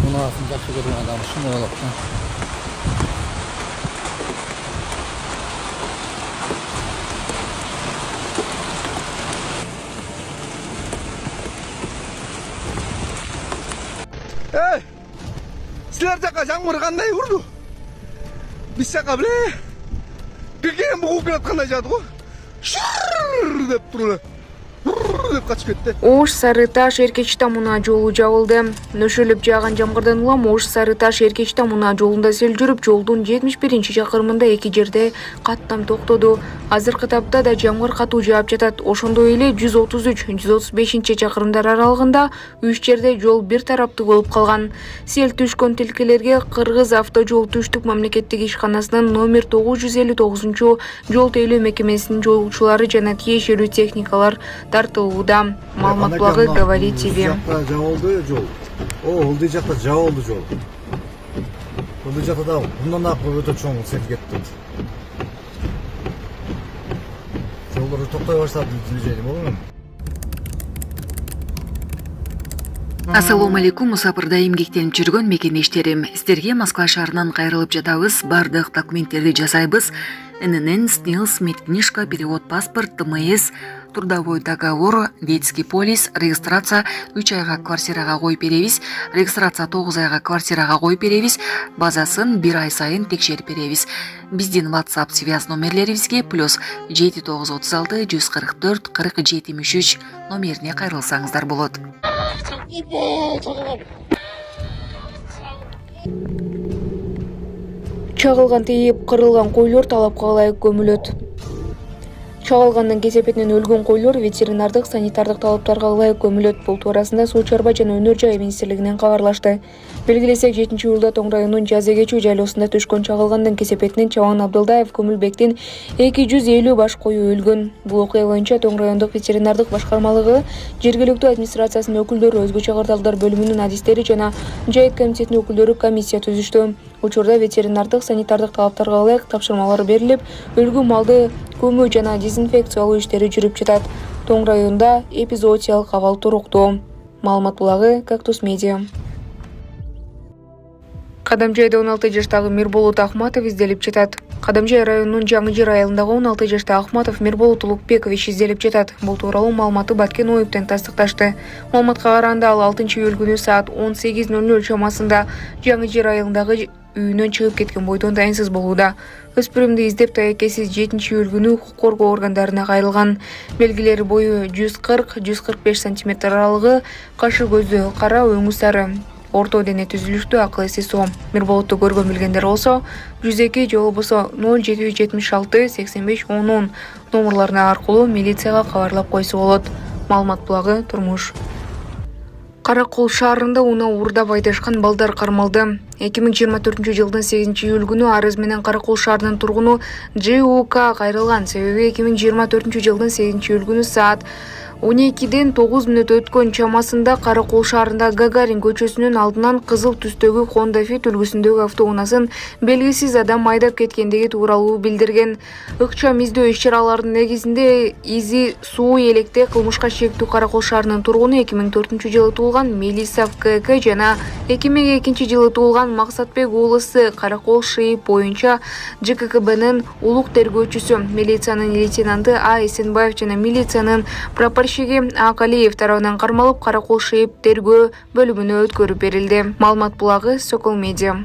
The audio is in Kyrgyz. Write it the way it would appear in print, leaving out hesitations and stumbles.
Munofiqni yaxshi ko'rgan odam shunday bo'libdi. Ey! Sizlar жаққа жаңбыр қандай ұрды? Біз жаққа біле. Бекем бұғып келатқандай жады ғой. Шырррр деп тұрды. Деп қачып кетті. Ош Сарыташ Эркеч тамына жолу жабылды. Нөшөлүп жааган жамгырдан улам Ош Сарыташ Эркеч тамына жолунда сел жүрүп, жолдун 71-чакырымында эки жерде каттам токтоду. Азыркы тапта да жамгыр катуу жаап жатат. Ошондой эле 133-135-чакырымдар аралыгында 3 жерде жол бир тараптуу болуп калган. Сел түшкөн тилкелерге Кыргыз автожол түштүк мамлекеттик ишканасынын номер 959 жол тейлөө мекемесинин жолчулары жана тиешелүү техникалар тартылууда. Маалымат булагы Говори ТВ. Жабылды жол. Олды жакта жабылды жол. Олды жакта да мындан ак өтө чоң сел кетти. Жолдор токтой баштады движение болду. Ассалому алейкум, мусапырда эмгектенип жүргөн мекендештерим. Сиздерге Москва шаарынан кайрылып жатабыз. Бардык документтерди жасайбыз. ННН, СНИЛС, медкнижка, перевод паспорт, ТМС, трудовой договор, детский полис, регистрация 3 айга квартирага коюп беребиз, регистрация 9 айга квартирага коюп беребиз, базасын 1 ай сайын текшерип беребиз. Биздин WhatsApp связь номерлерибизге +7 936 144 40 73 номерине кайрылсаңыздар болот. Чагылган тийип кырылган койлор талапка ылайык көмүлөт. Чагылгандан кесепетинен өлгөн койлор ветеринардык санитардык талаптарга ылайык көмүлөт. Бул туурасында Суу чарба жана өнөр жай министрлигинен кабарлашты. Белгилесек, 7-июлда Тоң районунун Жазегечүү жайлоосунда түшкөн чагылгандан кесепетинен Чабан Абдылдаев Көмүлбектин 250 баш кою өлгөн. Бул окуя боюнча Тоң райондук ветеринардык башкармалыгы, жергиликтүү администрациясынын өкүлдөрү, өзгөчө кырдаалдар бөлүмүнүн адистери жана жайыт комитетинин өкүлдөрү комиссия түзүштү. Учурда ветеринардык санитардык талаптарга ылайык тапшырмалар берилип, өлгөн малды көмүү жана дезинфекциялоо иштери жүрүп жатат. Тоң районунда эпизоотиялык абал туруктуу. Маалымат булагы Кактус Медиа. Кадамжайда 16 жаштагы Мирболот Ахматов изделип жатат. Кадамжай районунун Жаңы Жер айылындагы 16 жаштагы Ахматов Мирболот Улукбекович изделип жатат. Бул тууралуу маалыматты Баткен ОИПтен тастыкташты. Маалыматка караганда ал 6-июль күнү саат 18:00 чамасында Жаңы Жер айылындагы үйүнөн чыгып кеткен бойдон дайынсыз болууда. Өспүрүмдү издеп таекеси 7-июль күнү укук коргоо органдарына кайрылган. Белгилери бою 140-145 см аралыгы, кашы көзү кара, өңү сары. Орто дене түзүлүштүү, акыл эси сом. Мирболотту көргөн билгендер болсо 102 же болбосо 0776 85 10 номерларына аркылуу милицияга кабарлап койсо болот. Маалымат булагы Турмуш. Каракол шаарында уна уурдап айдашкан балдар кармалды. 2024 жылдын 8-июль күнү Арыз менен Каракол шаарынын тургуну ЖУК кайрылган. Себеби 2024 жылдын 8-июль күнү саат 12-ден 9 мүнөт өткөн чамасында Каракол шаарында Гагарин көчөсүнүн алдынан кызыл түстөгү Honda Fit үлгүсүндөгү автоунаасын белгисиз адам айдап кеткендиги тууралуу билдирген. Ыкчам издөө иш-чараларынын негизинде Изи Суу Электе кылмышка шектүү Каракол шаарынын тургуну 2004 жылы туулган Мелисов КК жана 2002 жылы туулган Максатбек уулысы Каракол ШИИ боюнча ЖККБнын улук тергөөчүсү, милициянын лейтенанты А. Эсенбаев жана милициянын прапорщиги А. Калиев тарабынан кармалып, Каракол ШИИ тергөө бөлүмүнө өткөрүп берилди. Маалымат булагы Сокол Медиа.